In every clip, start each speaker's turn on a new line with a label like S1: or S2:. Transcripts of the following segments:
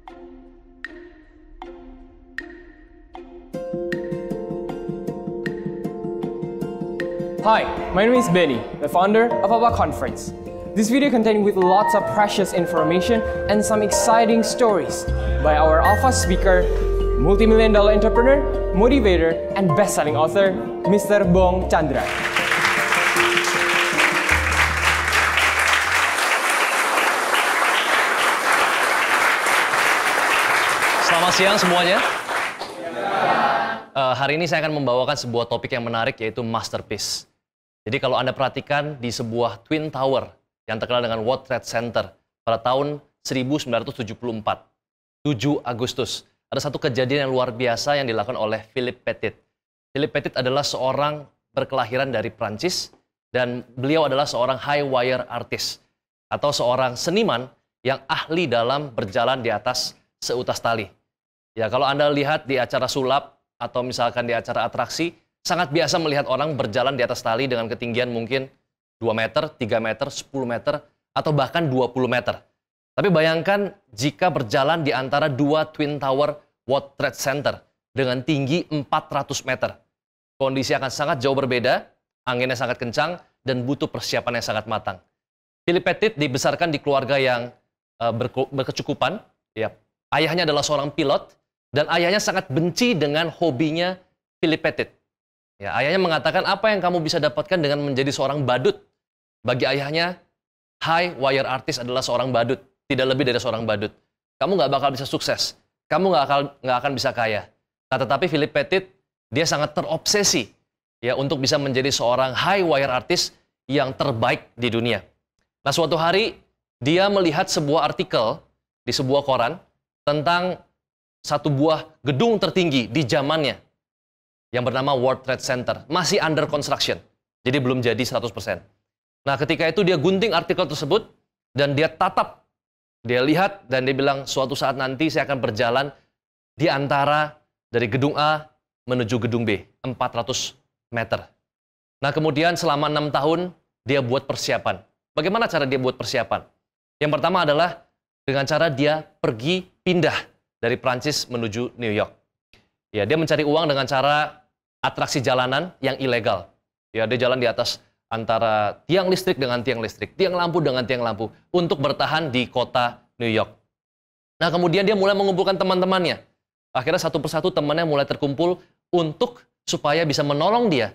S1: Hi, my name is Benny, the founder of Aba Conference. This video contains with lots of precious information and some exciting stories by our Alpha speaker, multi-million-dollar entrepreneur, motivator, and best-selling author, Mr. Bong Chandra.
S2: Selamat siang semuanya. Hari ini saya akan membawakan sebuah topik yang menarik, yaitu masterpiece. Jadi kalau Anda perhatikan di sebuah Twin Tower yang terkenal dengan World Trade Center pada tahun 1974, 7 Agustus, ada satu kejadian yang luar biasa yang dilakukan oleh Philip Pettit. Philip Pettit adalah seorang berkelahiran dari Prancis, dan beliau adalah seorang high wire artist, atau seorang seniman yang ahli dalam berjalan di atas seutas tali. Ya, kalau Anda lihat di acara sulap atau misalkan di acara atraksi, sangat biasa melihat orang berjalan di atas tali dengan ketinggian mungkin 2 meter, 3 meter, 10 meter, atau bahkan 20 meter. Tapi bayangkan jika berjalan di antara dua Twin Tower World Trade Center dengan tinggi 400 meter. Kondisi akan sangat jauh berbeda, anginnya sangat kencang, dan butuh persiapan yang sangat matang. Philip Pettit dibesarkan di keluarga yang berkecukupan. Ya, ayahnya adalah seorang pilot, dan ayahnya sangat benci dengan hobinya Philip Pettit. Ya, ayahnya mengatakan, apa yang kamu bisa dapatkan dengan menjadi seorang badut? Bagi ayahnya, high wire artist adalah seorang badut, tidak lebih dari seorang badut. Kamu nggak bakal bisa sukses, kamu nggak akan bisa kaya. Nah, tetapi Philip Pettit, dia sangat terobsesi ya untuk bisa menjadi seorang high wire artist yang terbaik di dunia. Nah, suatu hari dia melihat sebuah artikel di sebuah koran tentang satu buah gedung tertinggi di zamannya yang bernama World Trade Center, masih under construction, jadi belum jadi 100%. Nah, ketika itu dia gunting artikel tersebut, dan dia tatap, dia lihat, dan dia bilang, suatu saat nanti saya akan berjalan di antara dari gedung A menuju gedung B, 400 meter. Nah, kemudian selama 6 tahun, dia buat persiapan. Bagaimana cara dia buat persiapan? Yang pertama adalah dengan cara dia pergi pindah dari Prancis menuju New York. Ya, dia mencari uang dengan cara atraksi jalanan yang ilegal. Ya, dia jalan di atas antara tiang listrik dengan tiang listrik, tiang lampu dengan tiang lampu, untuk bertahan di kota New York. Nah, kemudian dia mulai mengumpulkan teman-temannya. Akhirnya satu persatu temannya mulai terkumpul untuk supaya bisa menolong dia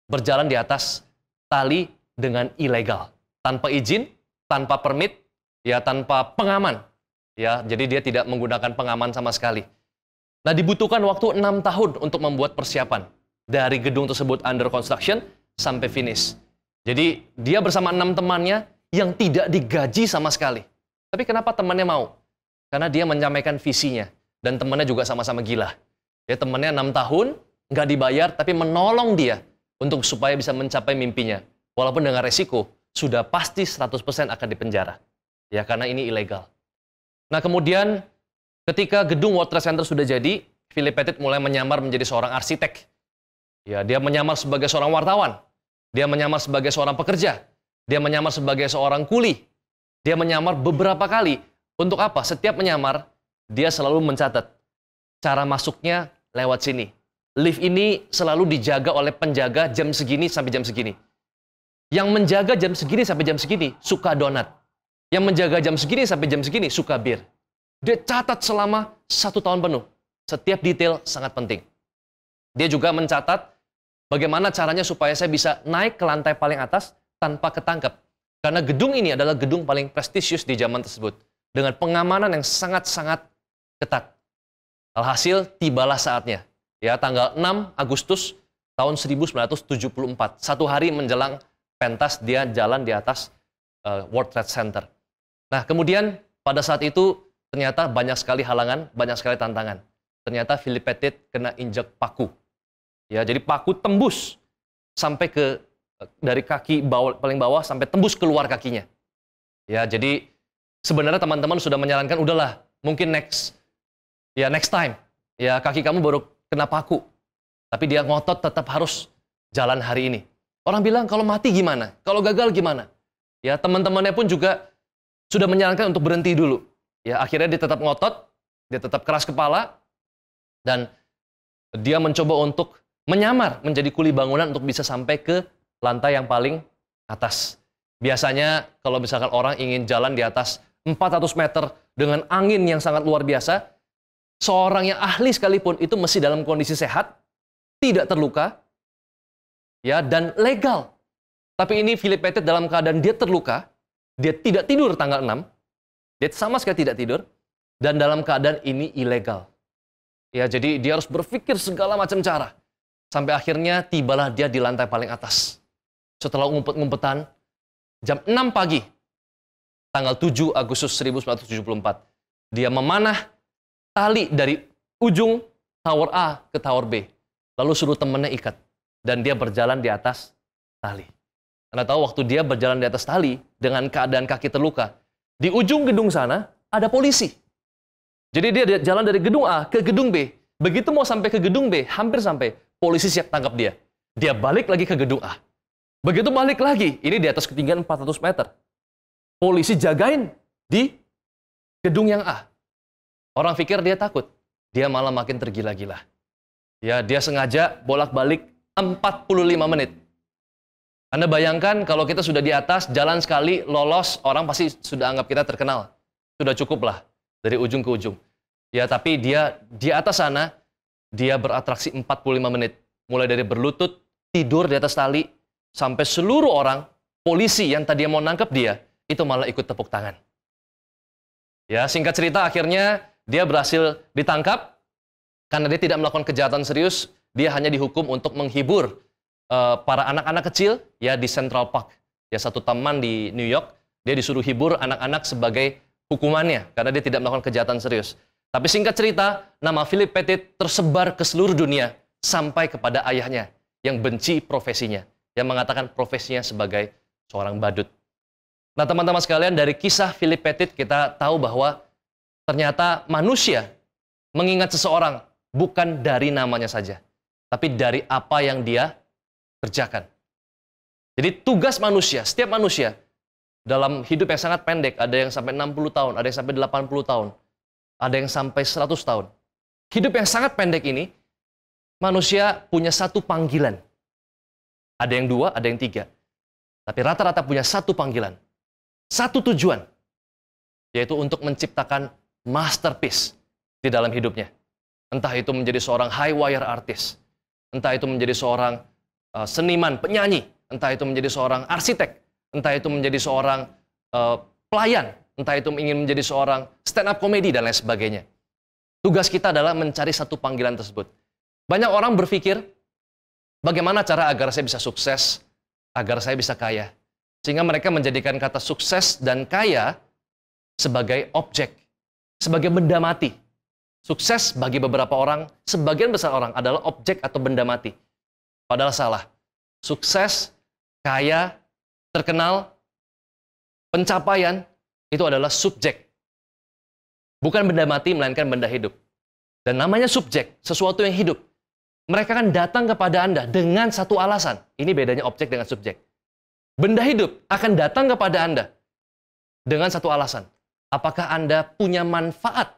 S2: berjalan di atas tali dengan ilegal, tanpa izin, tanpa permit, ya, tanpa pengaman. Ya, jadi dia tidak menggunakan pengaman sama sekali. Nah, dibutuhkan waktu 6 tahun untuk membuat persiapan dari gedung tersebut under construction sampai finish. Jadi dia bersama 6 temannya yang tidak digaji sama sekali. Tapi kenapa temannya mau? Karena dia menyampaikan visinya, dan temannya juga sama-sama gila. Ya, temannya 6 tahun nggak dibayar, tapi menolong dia untuk supaya bisa mencapai mimpinya. Walaupun dengan resiko sudah pasti 100% akan dipenjara. Ya, karena ini ilegal. Nah, kemudian ketika gedung World Trade Center sudah jadi, Philip Pettit mulai menyamar menjadi seorang arsitek. Ya, dia menyamar sebagai seorang wartawan. Dia menyamar sebagai seorang pekerja. Dia menyamar sebagai seorang kuli. Dia menyamar beberapa kali. Untuk apa? Setiap menyamar, dia selalu mencatat cara masuknya lewat sini. Lift ini selalu dijaga oleh penjaga jam segini sampai jam segini. Yang menjaga jam segini sampai jam segini suka donat. Yang menjaga jam segini sampai jam segini suka bir. Dia catat selama 1 tahun penuh. Setiap detail sangat penting. Dia juga mencatat bagaimana caranya supaya saya bisa naik ke lantai paling atas tanpa ketangkep. Karena gedung ini adalah gedung paling prestisius di zaman tersebut, dengan pengamanan yang sangat-sangat ketat. Alhasil, tibalah saatnya. Ya, tanggal 6 Agustus tahun 1974. 1 hari menjelang pentas, dia jalan di atas World Trade Center. Nah, kemudian pada saat itu ternyata banyak sekali halangan, banyak sekali tantangan. Ternyata Philip Pettit kena injek paku. Ya, jadi paku tembus sampai ke dari kaki paling bawah sampai tembus keluar kakinya. Ya, jadi sebenarnya teman-teman sudah menyarankan, udahlah, mungkin next time. Ya, kaki kamu baru kena paku. Tapi dia ngotot tetap harus jalan hari ini. Orang bilang, kalau mati gimana? Kalau gagal gimana? Ya, teman-temannya pun juga sudah menyarankan untuk berhenti dulu. Ya, akhirnya dia tetap ngotot, dia tetap keras kepala, dan dia mencoba untuk menyamar menjadi kuli bangunan untuk bisa sampai ke lantai yang paling atas. Biasanya kalau misalkan orang ingin jalan di atas 400 meter dengan angin yang sangat luar biasa, seorang yang ahli sekalipun itu mesti dalam kondisi sehat, tidak terluka, ya, dan legal. Tapi ini Philip Pettit dalam keadaan dia terluka, dia tidak tidur tanggal 6, dia sama sekali tidak tidur, dan dalam keadaan ini ilegal. Ya, jadi dia harus berpikir segala macam cara. Sampai akhirnya tibalah dia di lantai paling atas. Setelah ngumpet-ngumpetan, jam 6 pagi, tanggal 7 Agustus 1974, dia memanah tali dari ujung tower A ke tower B. Lalu suruh temannya ikat. Dan dia berjalan di atas tali. Anda tahu waktu dia berjalan di atas tali, dengan keadaan kaki terluka, di ujung gedung sana ada polisi. Jadi dia jalan dari gedung A ke gedung B. Begitu mau sampai ke gedung B, hampir sampai, polisi siap tangkap dia. Dia balik lagi ke gedung A. Begitu balik lagi, ini di atas ketinggian 400 meter. Polisi jagain di gedung yang A. Orang pikir dia takut. Dia malah makin tergila-gila. Ya, dia sengaja bolak-balik 45 menit. Anda bayangkan kalau kita sudah di atas, jalan sekali, lolos, orang pasti sudah anggap kita terkenal. Sudah cukup lah, dari ujung ke ujung. Ya, tapi dia di atas sana, dia beratraksi 45 menit. Mulai dari berlutut, tidur di atas tali, sampai seluruh orang, polisi yang tadi mau nangkep dia, itu malah ikut tepuk tangan. Ya, singkat cerita, akhirnya dia berhasil ditangkap, karena dia tidak melakukan kejahatan serius, dia hanya dihukum untuk menghibur para anak-anak kecil ya di Central Park. Ya, satu taman di New York, dia disuruh hibur anak-anak sebagai hukumannya, karena dia tidak melakukan kejahatan serius. Tapi singkat cerita, nama Philip Pettit tersebar ke seluruh dunia, sampai kepada ayahnya, yang benci profesinya, yang mengatakan profesinya sebagai seorang badut. Nah, teman-teman sekalian, dari kisah Philip Pettit kita tahu bahwa ternyata manusia mengingat seseorang bukan dari namanya saja, tapi dari apa yang dia kerjakan. Jadi tugas manusia, setiap manusia, dalam hidup yang sangat pendek, ada yang sampai 60 tahun, ada yang sampai 80 tahun, ada yang sampai 100 tahun. Hidup yang sangat pendek ini, manusia punya satu panggilan. Ada yang 2, ada yang 3. Tapi rata-rata punya satu panggilan. Satu tujuan. Yaitu untuk menciptakan masterpiece di dalam hidupnya. Entah itu menjadi seorang high wire artist. Entah itu menjadi seorang seniman, penyanyi. Entah itu menjadi seorang arsitek. Entah itu menjadi seorang pelayan. Entah itu ingin menjadi seorang stand-up comedy dan lain sebagainya. Tugas kita adalah mencari satu panggilan tersebut. Banyak orang berpikir, bagaimana cara agar saya bisa sukses, agar saya bisa kaya. Sehingga mereka menjadikan kata sukses dan kaya sebagai objek, sebagai benda mati. Sukses bagi beberapa orang, sebagian besar orang adalah objek atau benda mati. Padahal salah. Sukses, kaya, terkenal, pencapaian, itu adalah subjek. Bukan benda mati, melainkan benda hidup. Dan namanya subjek, sesuatu yang hidup. Mereka akan datang kepada Anda dengan satu alasan. Ini bedanya objek dengan subjek. Benda hidup akan datang kepada Anda dengan satu alasan. Apakah Anda punya manfaat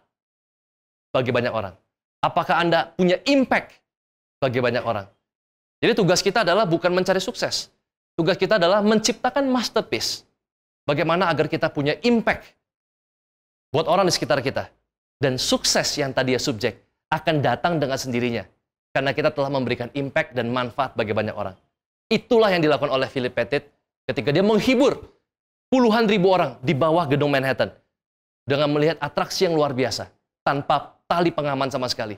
S2: bagi banyak orang? Apakah Anda punya impact bagi banyak orang? Jadi tugas kita adalah bukan mencari sukses. Tugas kita adalah menciptakan masterpiece. Bagaimana agar kita punya impact buat orang di sekitar kita. Dan sukses yang tadi ya subjek akan datang dengan sendirinya. Karena kita telah memberikan impact dan manfaat bagi banyak orang. Itulah yang dilakukan oleh Philip Pettit ketika dia menghibur puluhan ribu orang di bawah gedung Manhattan. Dengan melihat atraksi yang luar biasa. Tanpa tali pengaman sama sekali.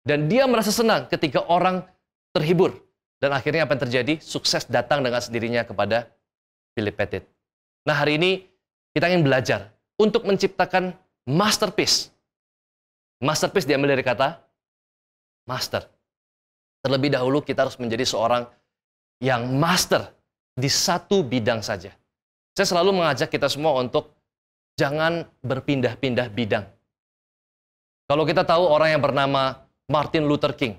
S2: Dan dia merasa senang ketika orang terhibur. Dan akhirnya apa yang terjadi? Sukses datang dengan sendirinya kepada Philip Pettit. Nah, hari ini kita ingin belajar untuk menciptakan masterpiece. Masterpiece diambil dari kata master. Terlebih dahulu kita harus menjadi seorang yang master di satu bidang saja. Saya selalu mengajak kita semua untuk jangan berpindah-pindah bidang. Kalau kita tahu orang yang bernama Martin Luther King,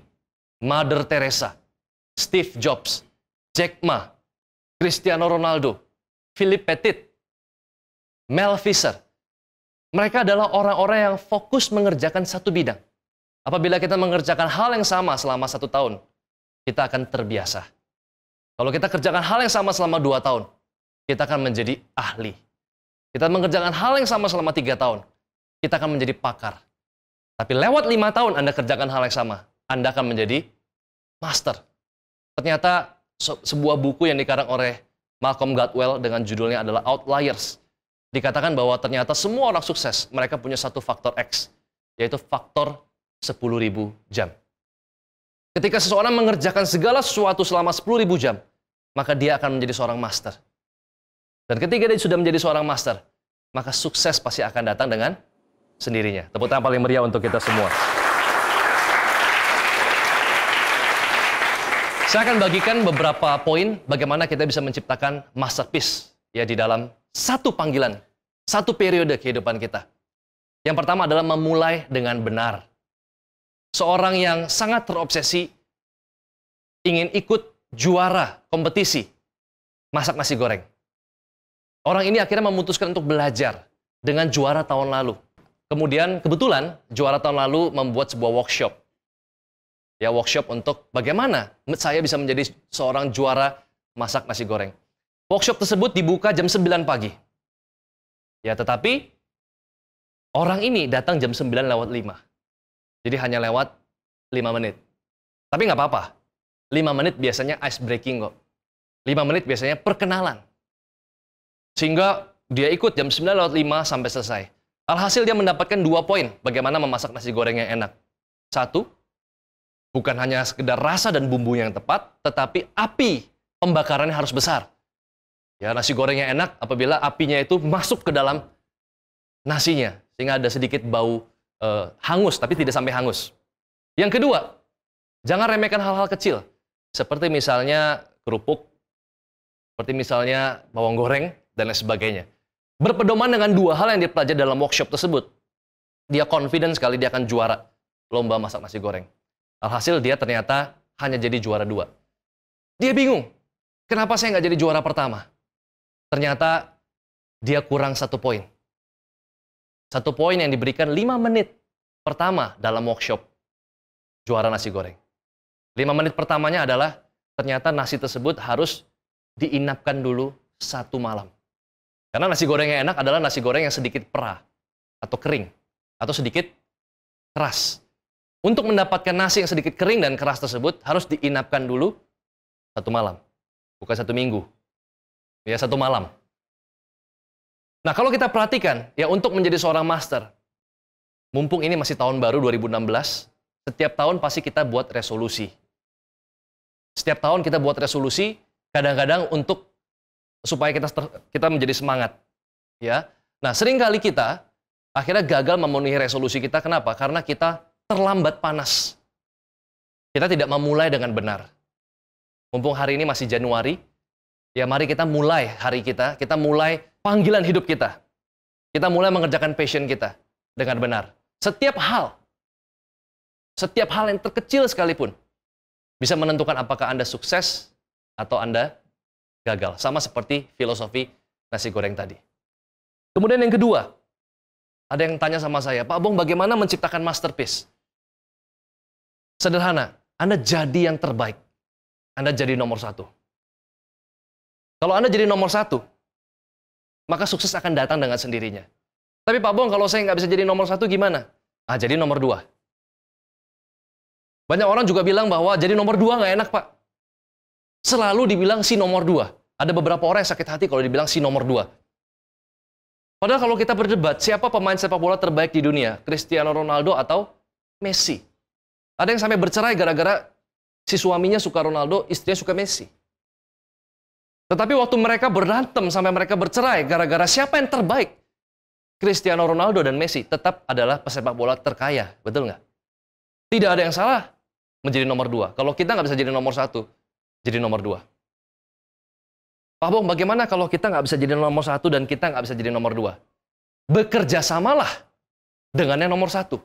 S2: Mother Teresa, Steve Jobs, Jack Ma, Cristiano Ronaldo, Philip Pettit, Mel Fisher, Mereka adalah orang-orang yang fokus mengerjakan satu bidang. Apabila kita mengerjakan hal yang sama selama 1 tahun, kita akan terbiasa. Kalau kita kerjakan hal yang sama selama 2 tahun, kita akan menjadi ahli. Kita mengerjakan hal yang sama selama 3 tahun, kita akan menjadi pakar. Tapi lewat 5 tahun Anda kerjakan hal yang sama, Anda akan menjadi master. Ternyata sebuah buku yang dikarang oleh Malcolm Gladwell dengan judulnya adalah Outliers. Dikatakan bahwa ternyata semua orang sukses, mereka punya satu faktor X, yaitu faktor 10.000 jam. Ketika seseorang mengerjakan segala sesuatu selama 10.000 jam, maka dia akan menjadi seorang master. Dan ketika dia sudah menjadi seorang master, maka sukses pasti akan datang dengan sendirinya. Tepuk tangan paling meriah untuk kita semua. Saya akan bagikan beberapa poin bagaimana kita bisa menciptakan masterpiece ya di dalam satu panggilan, satu periode kehidupan kita. Yang pertama adalah memulai dengan benar. Seorang yang sangat terobsesi ingin ikut juara kompetisi masak nasi goreng. Orang ini akhirnya memutuskan untuk belajar dengan juara tahun lalu. Kemudian kebetulan juara tahun lalu membuat sebuah workshop. Ya, workshop untuk bagaimana saya bisa menjadi seorang juara masak nasi goreng. Workshop tersebut dibuka jam 9 pagi. Ya, tetapi orang ini datang jam 9 lewat 5. Jadi hanya lewat 5 menit. Tapi nggak apa-apa. 5 menit biasanya ice breaking kok. 5 menit biasanya perkenalan. Sehingga dia ikut jam 9 lewat 5 sampai selesai. Alhasil dia mendapatkan 2 poin bagaimana memasak nasi goreng yang enak. 1, bukan hanya sekedar rasa dan bumbu yang tepat, tetapi api pembakarannya harus besar. Ya, nasi gorengnya enak apabila apinya itu masuk ke dalam nasinya, sehingga ada sedikit bau hangus, tapi tidak sampai hangus. Yang kedua, jangan remehkan hal-hal kecil, seperti misalnya kerupuk, seperti misalnya bawang goreng, dan lain sebagainya. Berpedoman dengan 2 hal yang dipelajari dalam workshop tersebut, dia confident sekali dia akan juara lomba masak nasi goreng. Alhasil dia ternyata hanya jadi juara 2. Dia bingung, kenapa saya nggak jadi juara pertama? Ternyata dia kurang 1 poin. 1 poin yang diberikan 5 menit pertama dalam workshop juara nasi goreng. 5 menit pertamanya adalah ternyata nasi tersebut harus diinapkan dulu 1 malam. Karena nasi goreng yang enak adalah nasi goreng yang sedikit perah, atau kering, atau sedikit keras. Untuk mendapatkan nasi yang sedikit kering dan keras tersebut, harus diinapkan dulu 1 malam. Bukan 1 minggu. Ya, 1 malam. Nah, kalau kita perhatikan, ya untuk menjadi seorang master, mumpung ini masih tahun baru 2016, setiap tahun pasti kita buat resolusi. Setiap tahun kita buat resolusi, kadang-kadang untuk supaya kita menjadi semangat. Ya. Nah, seringkali kita akhirnya gagal memenuhi resolusi kita. Kenapa? Karena kita terlambat panas. Kita tidak memulai dengan benar. Mumpung hari ini masih Januari, ya mari kita mulai hari kita mulai panggilan hidup kita. Kita mulai mengerjakan passion kita dengan benar. Setiap hal yang terkecil sekalipun, bisa menentukan apakah Anda sukses atau Anda gagal. Sama seperti filosofi nasi goreng tadi. Kemudian yang kedua, ada yang tanya sama saya, Pak Bong, bagaimana menciptakan masterpiece? Sederhana, Anda jadi yang terbaik. Anda jadi nomor 1. Kalau Anda jadi nomor 1, maka sukses akan datang dengan sendirinya. Tapi Pak Bong, kalau saya nggak bisa jadi nomor 1 gimana? Jadi nomor 2. Banyak orang juga bilang bahwa jadi nomor 2 nggak enak, Pak. Selalu dibilang si nomor 2. Ada beberapa orang yang sakit hati kalau dibilang si nomor 2. Padahal kalau kita berdebat, siapa pemain sepak bola terbaik di dunia? Cristiano Ronaldo atau Messi? Ada yang sampai bercerai gara-gara si suaminya suka Ronaldo, istrinya suka Messi. Tetapi waktu mereka berantem sampai mereka bercerai gara-gara siapa yang terbaik? Cristiano Ronaldo dan Messi tetap adalah pesepak bola terkaya, betul nggak? Tidak ada yang salah menjadi nomor 2. Kalau kita nggak bisa jadi nomor 1, jadi nomor 2. Pak Bong, bagaimana kalau kita nggak bisa jadi nomor 1 dan kita nggak bisa jadi nomor 2? Bekerja samalah dengan yang nomor 1.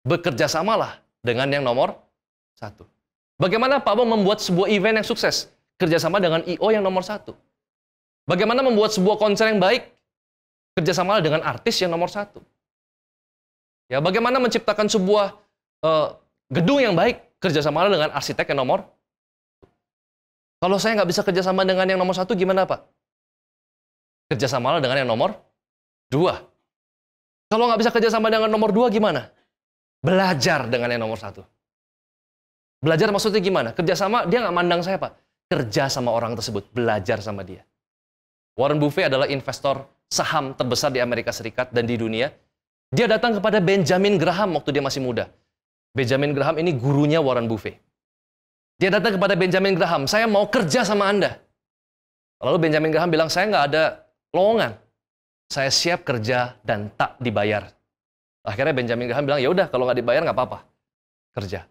S2: Bekerja samalah dengan yang nomor 1. Bagaimana Pak Bong membuat sebuah event yang sukses? Kerjasama dengan I.O. yang nomor 1. Bagaimana membuat sebuah konser yang baik? Kerjasama dengan artis yang nomor satu. Ya, bagaimana menciptakan sebuah gedung yang baik? Kerjasama dengan arsitek yang nomor. Kalau saya nggak bisa kerjasama dengan yang nomor satu, gimana Pak? Kerjasama dengan yang nomor dua. Kalau nggak bisa kerjasama dengan nomor dua, gimana? Belajar dengan yang nomor satu. Belajar maksudnya gimana? Kerjasama, dia nggak mandang saya Pak. Kerja sama orang tersebut, belajar sama dia. Warren Buffett adalah investor saham terbesar di Amerika Serikat dan di dunia. Dia datang kepada Benjamin Graham waktu dia masih muda. Benjamin Graham ini gurunya Warren Buffett. Dia datang kepada Benjamin Graham, saya mau kerja sama Anda. Lalu Benjamin Graham bilang, saya nggak ada lowongan. Saya siap kerja dan tak dibayar. Akhirnya Benjamin Graham bilang, ya udah kalau nggak dibayar nggak apa-apa. Kerja.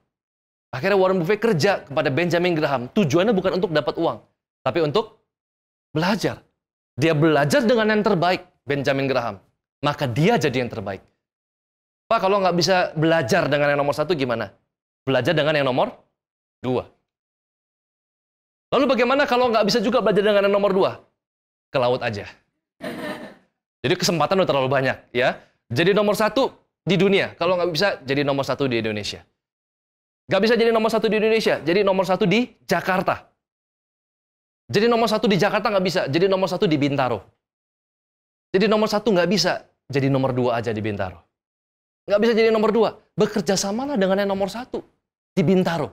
S2: Akhirnya Warren Buffett kerja kepada Benjamin Graham. Tujuannya bukan untuk dapat uang, tapi untuk belajar. Dia belajar dengan yang terbaik, Benjamin Graham. Maka dia jadi yang terbaik. Pak, kalau nggak bisa belajar dengan yang nomor satu, gimana? Belajar dengan yang nomor dua. Lalu bagaimana kalau nggak bisa juga belajar dengan yang nomor dua? Ke laut aja. Jadi kesempatan udah terlalu banyak, ya. Jadi nomor satu di dunia. Kalau nggak bisa, jadi nomor satu di Indonesia. Nggak bisa jadi nomor satu di Indonesia, jadi nomor satu di Jakarta. Jadi nomor satu di Jakarta nggak bisa, jadi nomor satu di Bintaro. Jadi nomor satu nggak bisa, jadi nomor dua aja di Bintaro. Nggak bisa jadi nomor dua, bekerja samalah dengan yang nomor satu di Bintaro.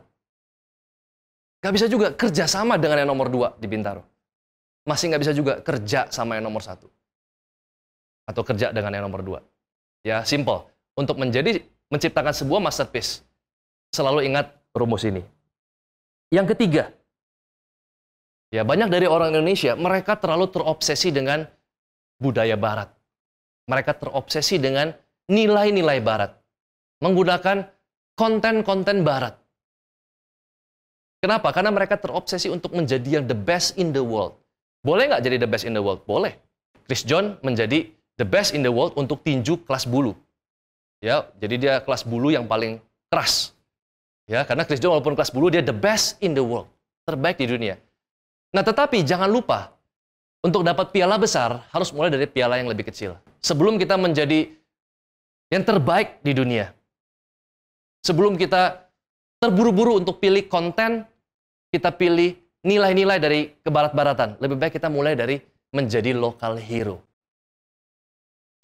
S2: Nggak bisa juga kerja sama dengan yang nomor dua di Bintaro. Masih nggak bisa juga kerja sama yang nomor satu. Atau kerja dengan yang nomor dua. Ya, simple. Untuk menciptakan sebuah masterpiece, selalu ingat rumus ini. Yang ketiga, ya banyak dari orang Indonesia, mereka terlalu terobsesi dengan budaya Barat. Mereka terobsesi dengan nilai-nilai Barat. Menggunakan konten-konten Barat. Kenapa? Karena mereka terobsesi untuk menjadi yang the best in the world. Boleh nggak jadi the best in the world? Boleh. Chris John menjadi the best in the world untuk tinju kelas bulu. Ya, jadi dia kelas bulu yang paling keras. Ya, karena Chris John walaupun kelas bulu, dia the best in the world. Terbaik di dunia. Nah, tetapi jangan lupa, untuk dapat piala besar, harus mulai dari piala yang lebih kecil. Sebelum kita menjadi yang terbaik di dunia. Sebelum kita terburu-buru untuk pilih konten, kita pilih nilai-nilai dari kebarat-baratan. Lebih baik kita mulai dari menjadi local hero.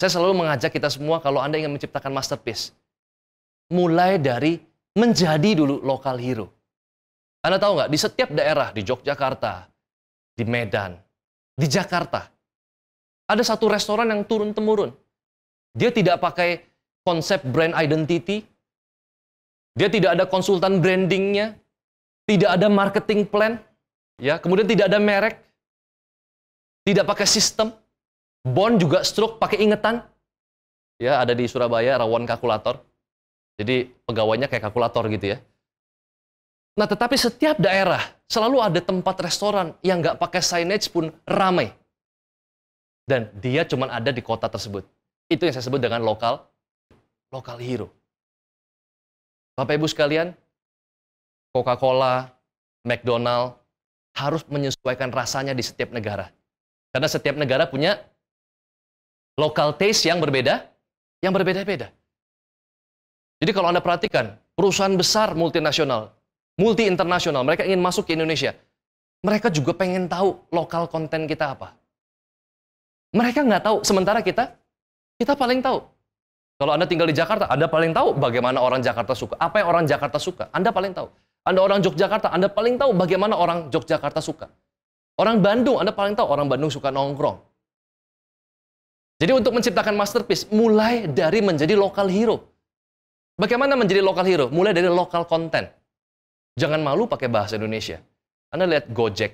S2: Saya selalu mengajak kita semua, kalau Anda ingin menciptakan masterpiece, mulai dari menjadi dulu local hero. Anda tahu nggak, di setiap daerah, di Yogyakarta, di Medan, di Jakarta, ada satu restoran yang turun-temurun. Dia tidak pakai konsep brand identity, dia tidak ada konsultan brandingnya, tidak ada marketing plan, ya, kemudian tidak ada merek, tidak pakai sistem, bond juga stroke pakai ingetan, ya, ada di Surabaya, rawon kalkulator, jadi pegawainya kayak kalkulator gitu ya. Nah, tetapi setiap daerah selalu ada tempat restoran yang nggak pakai signage pun ramai. Dan dia cuma ada di kota tersebut. Itu yang saya sebut dengan local hero. Bapak Ibu sekalian, Coca-Cola, McDonald harus menyesuaikan rasanya di setiap negara. Karena setiap negara punya local taste yang berbeda-beda. Jadi kalau Anda perhatikan, perusahaan besar multinasional, multi-internasional, mereka ingin masuk ke Indonesia. Mereka juga pengen tahu lokal konten kita apa. Mereka nggak tahu, sementara kita paling tahu. Kalau Anda tinggal di Jakarta, Anda paling tahu bagaimana orang Jakarta suka. Apa yang orang Jakarta suka, Anda paling tahu. Anda orang Yogyakarta, Anda paling tahu bagaimana orang Yogyakarta suka. Orang Bandung, Anda paling tahu orang Bandung suka nongkrong. Jadi untuk menciptakan masterpiece, mulai dari menjadi local hero. Bagaimana menjadi local hero? Mulai dari local content. Jangan malu pakai bahasa Indonesia. Anda lihat Gojek.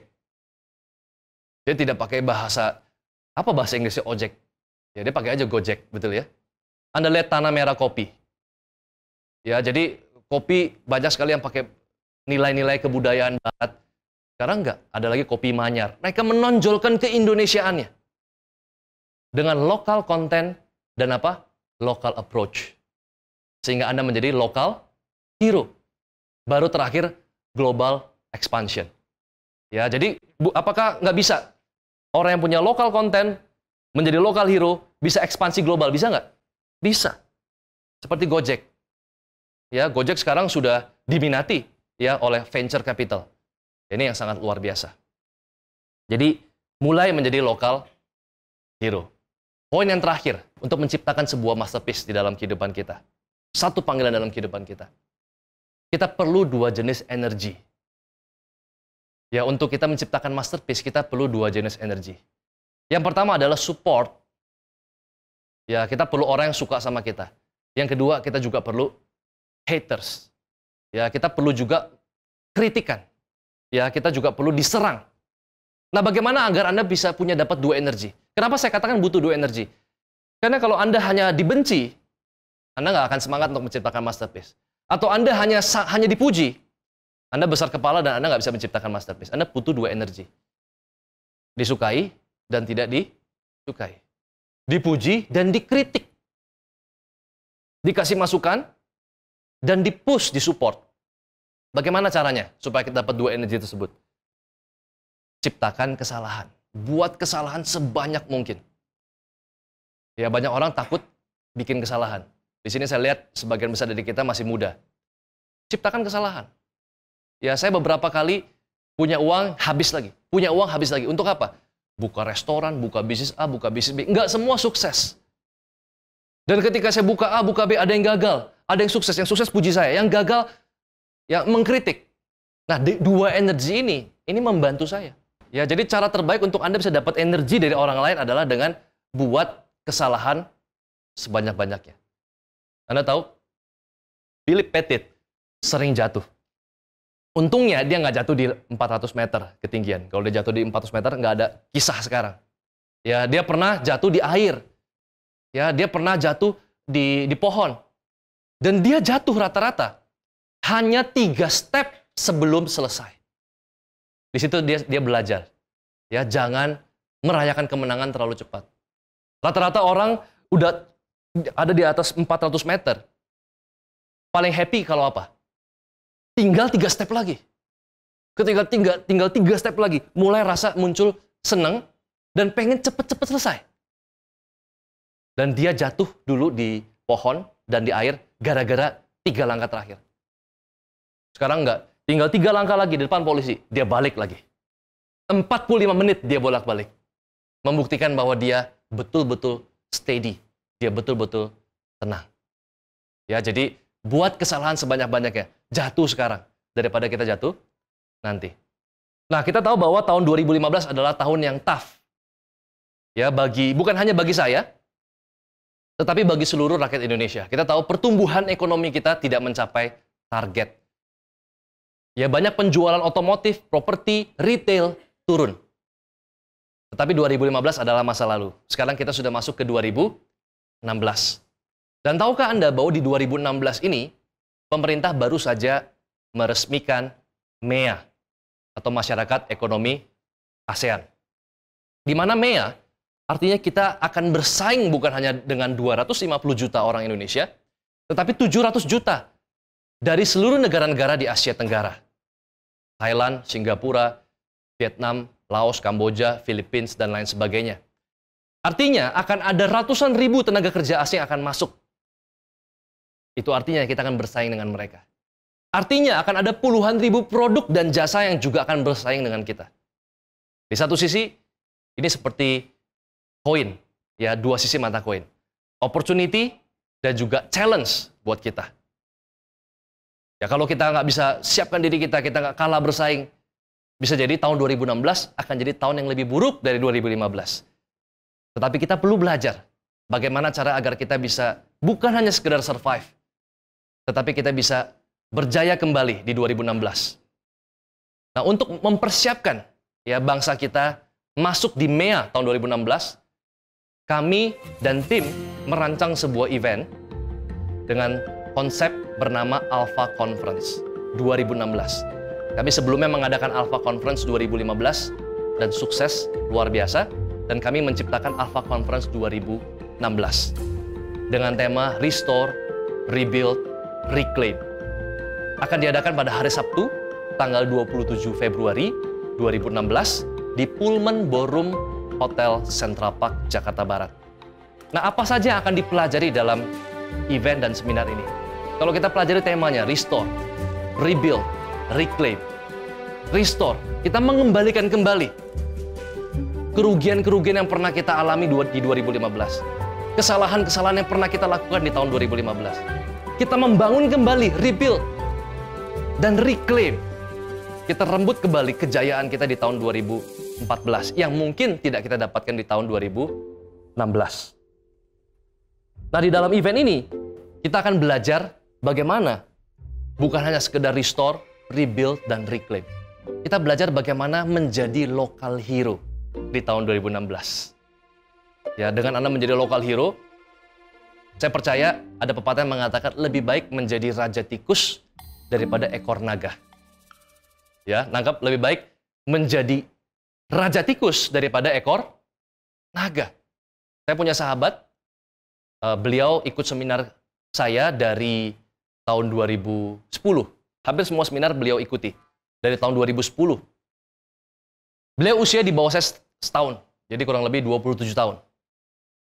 S2: Dia tidak pakai bahasa Inggrisnya ojek. Ya, dia pakai aja Gojek, betul ya? Anda lihat Tanah Merah Kopi. Ya, jadi kopi banyak sekali yang pakai nilai-nilai kebudayaan Barat. Sekarang enggak, ada lagi Kopi Manyar. Mereka menonjolkan keindonesiaannya. Dengan lokal konten dan local approach. Sehingga Anda menjadi local hero. Baru terakhir, global expansion. Ya, jadi apakah nggak bisa orang yang punya local content menjadi local hero bisa ekspansi global, bisa nggak? Bisa. Seperti Gojek. Ya, Gojek sekarang sudah diminati ya oleh venture capital. Ini yang sangat luar biasa. Jadi mulai menjadi lokal hero. Poin yang terakhir untuk menciptakan sebuah masterpiece di dalam kehidupan kita. Satu panggilan dalam kehidupan kita. Kita perlu dua jenis energi. Ya, untuk kita menciptakan masterpiece, kita perlu dua jenis energi. Yang pertama adalah support. Ya, kita perlu orang yang suka sama kita. Yang kedua, kita juga perlu haters. Ya, kita perlu juga kritikan. Ya, kita juga perlu diserang. Nah, bagaimana agar Anda bisa dapat dua energi? Kenapa saya katakan butuh dua energi? Karena kalau Anda hanya dibenci, Anda nggak akan semangat untuk menciptakan masterpiece. Atau Anda hanya dipuji, Anda besar kepala dan Anda nggak bisa menciptakan masterpiece. Anda butuh dua energi. Disukai dan tidak disukai. Dipuji dan dikritik. Dikasih masukan dan di-push, disupport. Bagaimana caranya supaya kita dapat dua energi tersebut? Ciptakan kesalahan. Buat kesalahan sebanyak mungkin. Ya, banyak orang takut bikin kesalahan. Di sini saya lihat sebagian besar dari kita masih muda. Ciptakan kesalahan. Ya, saya beberapa kali punya uang habis lagi. Punya uang habis lagi. Untuk apa? Buka restoran, buka bisnis A, buka bisnis B. Enggak semua sukses. Dan ketika saya buka A, buka B, ada yang gagal. Ada yang sukses. Yang sukses puji saya. Yang gagal, ya mengkritik. Nah, dua energi ini membantu saya. Ya, jadi cara terbaik untuk Anda bisa dapat energi dari orang lain adalah dengan buat kesalahan sebanyak-banyaknya. Anda tahu, Philip Pettit sering jatuh. Untungnya dia nggak jatuh di 400 meter ketinggian. Kalau dia jatuh di 400 meter, nggak ada kisah sekarang. Ya, dia pernah jatuh di air. Ya, dia pernah jatuh di pohon. Dan dia jatuh rata-rata hanya 3 step sebelum selesai. Di situ dia belajar. Ya, jangan merayakan kemenangan terlalu cepat. Rata-rata orang udah ada di atas 400 meter. Paling happy kalau apa? Tinggal 3 step lagi. Ketika tinggal 3 step lagi, mulai rasa muncul seneng dan pengen cepet-cepet selesai. Dan dia jatuh dulu di pohon dan di air gara-gara 3 langkah terakhir. Sekarang enggak. Tinggal 3 langkah lagi di depan polisi, dia balik lagi. 45 menit dia bolak-balik. Membuktikan bahwa dia betul-betul steady. Dia betul-betul tenang. Ya, jadi buat kesalahan sebanyak-banyaknya. Jatuh sekarang daripada kita jatuh nanti. Nah, kita tahu bahwa tahun 2015 adalah tahun yang tough. Ya, bukan hanya bagi saya, tetapi bagi seluruh rakyat Indonesia. Kita tahu pertumbuhan ekonomi kita tidak mencapai target. Ya, banyak penjualan otomotif, properti, retail turun. Tetapi 2015 adalah masa lalu. Sekarang kita sudah masuk ke 2016. Dan tahukah Anda bahwa di 2016 ini, pemerintah baru saja meresmikan MEA, atau Masyarakat Ekonomi ASEAN. Di mana MEA, artinya kita akan bersaing bukan hanya dengan 250 juta orang Indonesia, tetapi 700 juta dari seluruh negara-negara di Asia Tenggara. Thailand, Singapura, Vietnam, Laos, Kamboja, Philippines, dan lain sebagainya. Artinya akan ada ratusan ribu tenaga kerja asing akan masuk. Itu artinya kita akan bersaing dengan mereka. Artinya akan ada puluhan ribu produk dan jasa yang juga akan bersaing dengan kita. Di satu sisi, ini seperti koin, ya, dua sisi mata koin. Opportunity dan juga challenge buat kita. Ya, kalau kita nggak bisa siapkan diri kita nggak kalah bersaing, bisa jadi tahun 2016 akan jadi tahun yang lebih buruk dari 2015. Tetapi kita perlu belajar bagaimana cara agar kita bisa bukan hanya sekedar survive, tetapi kita bisa berjaya kembali di 2016. Nah, untuk mempersiapkan ya bangsa kita masuk di MEA tahun 2016, kami dan tim merancang sebuah event dengan konsep bernama Alpha Conference 2016. Kami sebelumnya mengadakan Alpha Conference 2015 dan sukses luar biasa, dan kami menciptakan Alpha Conference 2016 dengan tema Restore, Rebuild, Reclaim. Akan diadakan pada hari Sabtu, tanggal 27 Februari 2016 di Pullman Ballroom Hotel Central Park, Jakarta Barat. Nah, apa saja yang akan dipelajari dalam event dan seminar ini? Kalau kita pelajari temanya, restore, rebuild, reclaim. Restore, kita mengembalikan kembali kerugian-kerugian yang pernah kita alami di 2015. Kesalahan-kesalahan yang pernah kita lakukan di tahun 2015. Kita membangun kembali, rebuild, dan reclaim. Kita rembut kembali kejayaan kita di tahun 2014 yang mungkin tidak kita dapatkan di tahun 2016. Nah, di dalam event ini, kita akan belajar bagaimana bukan hanya sekedar restore, rebuild, dan reclaim. Kita belajar bagaimana menjadi local hero di tahun 2016. Ya, dengan Anda menjadi local hero, saya percaya ada pepatah yang mengatakan lebih baik menjadi raja tikus daripada ekor naga. Ya, nangkap, lebih baik menjadi raja tikus daripada ekor naga. Saya punya sahabat, beliau ikut seminar saya dari tahun 2010. Hampir semua seminar beliau ikuti dari tahun 2010. Beliau usia di bawah saya setahun, jadi kurang lebih 27 tahun.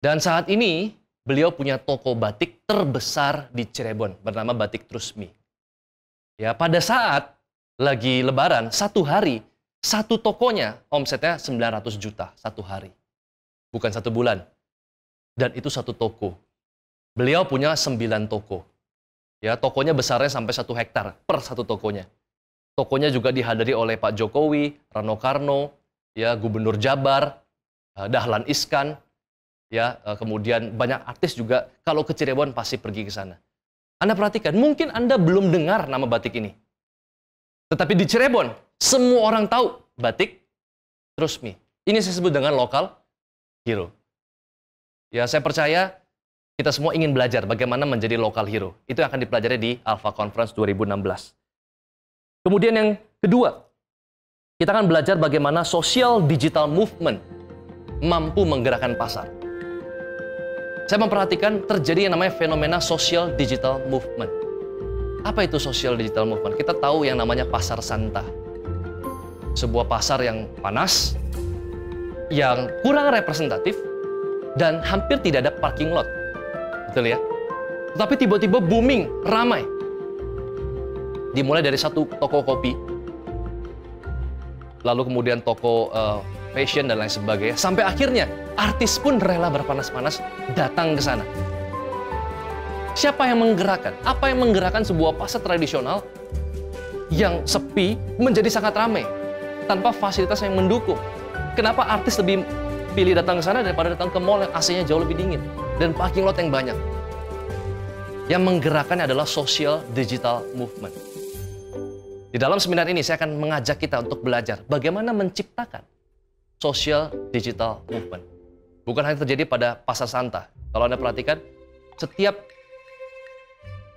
S2: Dan saat ini beliau punya toko batik terbesar di Cirebon bernama Batik Trusmi. Ya, pada saat lagi lebaran, satu hari, satu tokonya omsetnya 900 juta satu hari. Bukan satu bulan. Dan itu satu toko. Beliau punya 9 toko. Ya, tokonya besarnya sampai 1 hektar per satu tokonya. Tokonya juga dihadiri oleh Pak Jokowi, Rano Karno, ya, Gubernur Jabar, Dahlan Iskan, ya, kemudian banyak artis juga kalau ke Cirebon pasti pergi ke sana. Anda perhatikan, mungkin Anda belum dengar nama batik ini. Tetapi di Cirebon, semua orang tahu Batik Trusmi. Ini saya sebut dengan local hero. Ya, saya percaya kita semua ingin belajar bagaimana menjadi local hero. Itu yang akan dipelajari di Alpha Conference 2016. Kemudian yang kedua, kita akan belajar bagaimana social digital movement mampu menggerakkan pasar. Saya memperhatikan terjadi yang namanya fenomena social digital movement. Apa itu social digital movement? Kita tahu yang namanya pasar Santa. Sebuah pasar yang panas, yang kurang representatif, dan hampir tidak ada parking lot. Betul ya? Tetapi tiba-tiba booming, ramai. Dimulai dari satu toko kopi, lalu kemudian toko fashion dan lain sebagainya, sampai akhirnya artis pun rela berpanas-panas datang ke sana. Siapa yang menggerakkan? Apa yang menggerakkan sebuah pasar tradisional yang sepi menjadi sangat ramai tanpa fasilitas yang mendukung? Kenapa artis lebih pilih datang ke sana daripada datang ke mall yang AC-nya jauh lebih dingin dan parking lot yang banyak? Yang menggerakkan adalah social digital movement. Di dalam seminar ini saya akan mengajak kita untuk belajar bagaimana menciptakan social digital movement. Bukan hanya terjadi pada pasar Santa. Kalau Anda perhatikan, setiap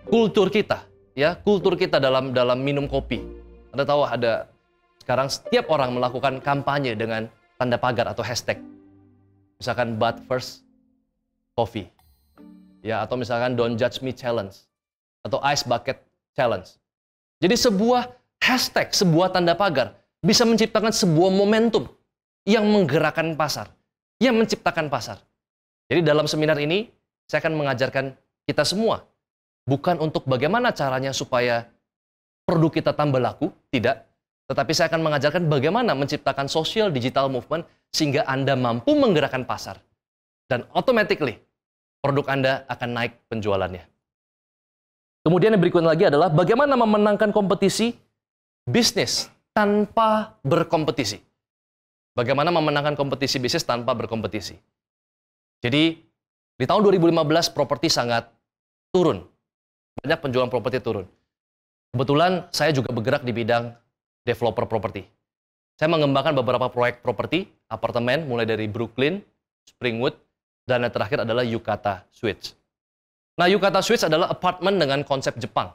S2: kultur kita, ya, kultur kita dalam minum kopi. Anda tahu ada sekarang setiap orang melakukan kampanye dengan tanda pagar atau hashtag. Misalkan but first coffee. Ya, atau misalkan don't judge me challenge atau ice bucket challenge. Jadi sebuah hashtag, sebuah tanda pagar bisa menciptakan sebuah momentum yang menggerakkan pasar, yang menciptakan pasar. Jadi dalam seminar ini saya akan mengajarkan kita semua bukan untuk bagaimana caranya supaya produk kita tambah laku, tidak. Tetapi saya akan mengajarkan bagaimana menciptakan social digital movement sehingga Anda mampu menggerakkan pasar. Dan automatically, produk Anda akan naik penjualannya. Kemudian yang berikutnya lagi adalah bagaimana memenangkan kompetisi bisnis tanpa berkompetisi. Bagaimana memenangkan kompetisi bisnis tanpa berkompetisi. Jadi, di tahun 2015 properti sangat turun. Banyak penjualan properti turun. Kebetulan saya juga bergerak di bidang developer properti. Saya mengembangkan beberapa proyek properti, apartemen mulai dari Brooklyn, Springwood, dan yang terakhir adalah Yukata Suites. Nah, Yukata Suites adalah apartemen dengan konsep Jepang.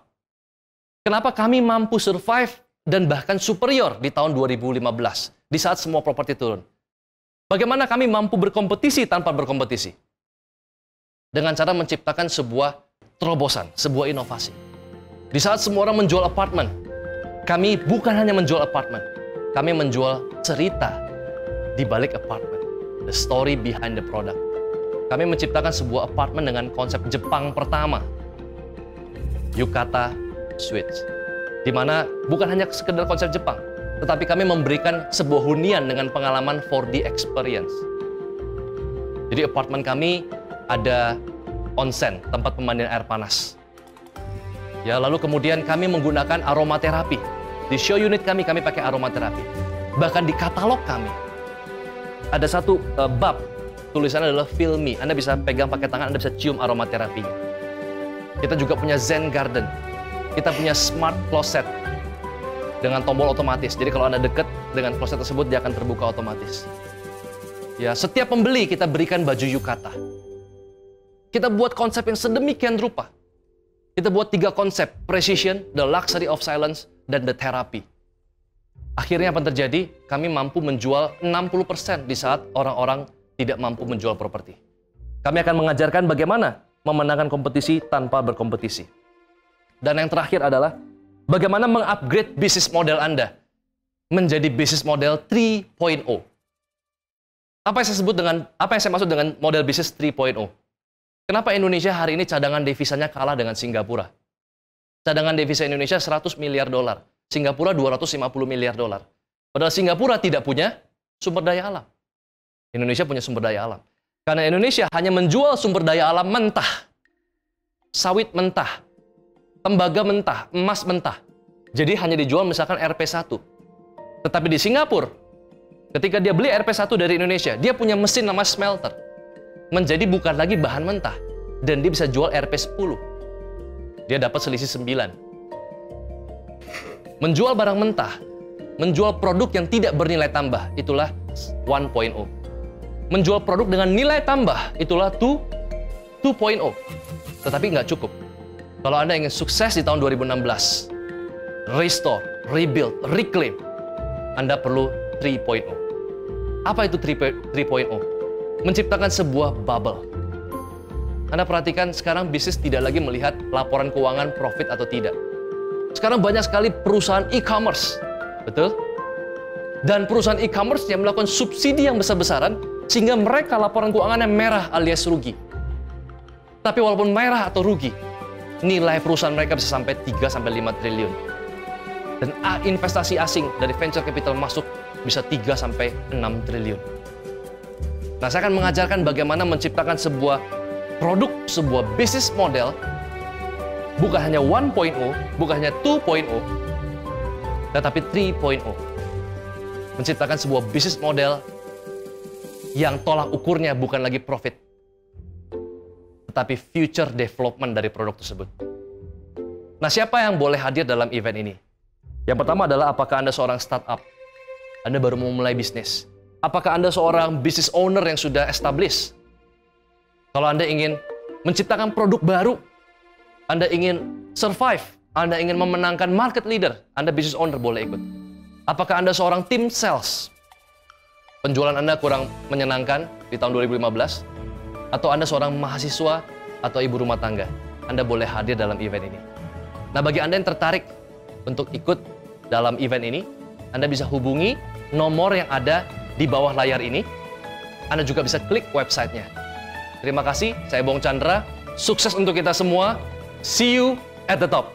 S2: Kenapa kami mampu survive dan bahkan superior di tahun 2015, di saat semua properti turun? Bagaimana kami mampu berkompetisi tanpa berkompetisi? Dengan cara menciptakan sebuah terobosan, sebuah inovasi. Di saat semua orang menjual apartemen, kami bukan hanya menjual apartemen, kami menjual cerita di balik apartemen, the story behind the product. kami menciptakan sebuah apartemen dengan konsep Jepang pertama, Yukata Suites. Di mana bukan hanya sekedar konsep Jepang, tetapi kami memberikan sebuah hunian dengan pengalaman 4D experience. Jadi apartemen kami ada onsen, tempat pemandian air panas. Ya, lalu kemudian kami menggunakan aromaterapi. Di show unit kami pakai aromaterapi. Bahkan di katalog kami, ada satu bab, tulisannya adalah Feel Me. Anda bisa pegang pakai tangan, Anda bisa cium aromaterapinya. Kita juga punya Zen Garden. Kita punya Smart Closet dengan tombol otomatis. Jadi kalau Anda dekat dengan kloset tersebut, dia akan terbuka otomatis. Ya, setiap pembeli kita berikan baju yukata. Kita buat konsep yang sedemikian rupa. Kita buat 3 konsep, precision, the luxury of silence, dan the therapy. Akhirnya apa yang terjadi? Kami mampu menjual 60% di saat orang-orang tidak mampu menjual properti. Kami akan mengajarkan bagaimana memenangkan kompetisi tanpa berkompetisi. Dan yang terakhir adalah bagaimana mengupgrade bisnis model Anda menjadi bisnis model 3.0. Apa yang saya maksud dengan model bisnis 3.0? Kenapa Indonesia hari ini cadangan devisanya kalah dengan Singapura? Cadangan devisa Indonesia 100 miliar dolar, Singapura 250 miliar dolar. Padahal Singapura tidak punya sumber daya alam. Indonesia punya sumber daya alam. Karena Indonesia hanya menjual sumber daya alam mentah. Sawit mentah, tembaga mentah, emas mentah. Jadi hanya dijual misalkan RP1. Tetapi di Singapura, ketika dia beli RP1 dari Indonesia, dia punya mesin nama smelter. Menjadi bukan lagi bahan mentah. Dan dia bisa jual RP10. Dia dapat selisih 9. Menjual barang mentah, menjual produk yang tidak bernilai tambah, itulah 1.0. Menjual produk dengan nilai tambah, itulah 2.0. Tetapi nggak cukup. Kalau Anda ingin sukses di tahun 2016, restore, rebuild, reclaim, Anda perlu 3.0. Apa itu 3.0? Menciptakan sebuah bubble. Anda perhatikan sekarang bisnis tidak lagi melihat laporan keuangan profit atau tidak. Sekarang banyak sekali perusahaan e-commerce. Betul? Dan perusahaan e-commerce yang melakukan subsidi yang besar-besaran sehingga mereka laporan keuangannya merah alias rugi. Tapi walaupun merah atau rugi, nilai perusahaan mereka bisa sampai 3-5 triliun. Dan investasi asing dari venture capital masuk bisa 3-6 triliun. Nah, saya akan mengajarkan bagaimana menciptakan sebuah produk, sebuah bisnis model, bukan hanya 1.0, bukan hanya 2.0, tetapi 3.0. Menciptakan sebuah bisnis model yang tolak ukurnya bukan lagi profit, tetapi future development dari produk tersebut. Nah, siapa yang boleh hadir dalam event ini? Yang pertama adalah apakah Anda seorang startup? Anda baru mau mulai bisnis. Apakah Anda seorang business owner yang sudah established? Kalau Anda ingin menciptakan produk baru, Anda ingin survive, Anda ingin memenangkan market leader, Anda business owner boleh ikut. Apakah Anda seorang tim sales? Penjualan Anda kurang menyenangkan di tahun 2015? Atau Anda seorang mahasiswa atau ibu rumah tangga? Anda boleh hadir dalam event ini. Nah, bagi Anda yang tertarik untuk ikut dalam event ini, Anda bisa hubungi nomor yang ada di bawah layar ini. Anda juga bisa klik websitenya. Terima kasih, saya Bong Chandra. Sukses untuk kita semua. See you at the top.